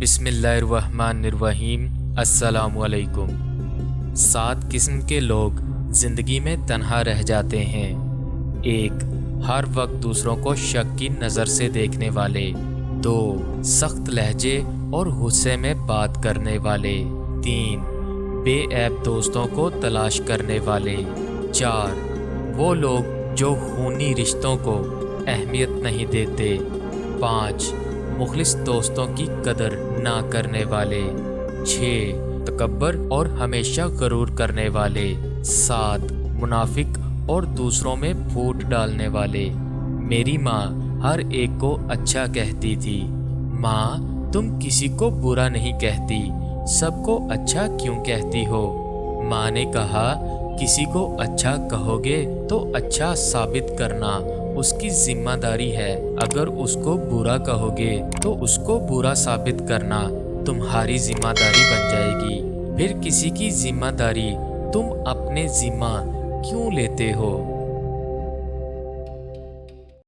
بسم اللہ الرحمن الرحیم۔ السلام علیکم۔ 7 قسم کے لوگ زندگی میں تنہا رہ جاتے ہیں۔ 1، ہر وقت دوسروں کو شک کی نظر سے دیکھنے والے۔ 2، سخت لہجے اور غصے میں بات کرنے والے۔ 3، بے عیب دوستوں کو تلاش کرنے والے۔ 4، وہ لوگ جو خونی رشتوں کو اہمیت نہیں دیتے۔ 5، مخلص دوستوں کی قدر نہ کرنے والے۔ 6، تکبر اور ہمیشہ غرور کرنے والے۔ 7، منافق اور دوسروں میں پھوٹ ڈالنے والے۔ میری ماں ہر ایک کو اچھا کہتی تھی۔ ماں، تم کسی کو برا نہیں کہتی، سب کو اچھا کیوں کہتی ہو؟ ماں نے کہا، کسی کو اچھا کہو گے تو اچھا ثابت کرنا اس کی ذمہ داری ہے، اگر اس کو برا کہو گے تو اس کو برا ثابت کرنا تمہاری ذمہ داری بن جائے گی۔ پھر کسی کی ذمہ داری تم اپنے ذمہ کیوں لیتے ہو؟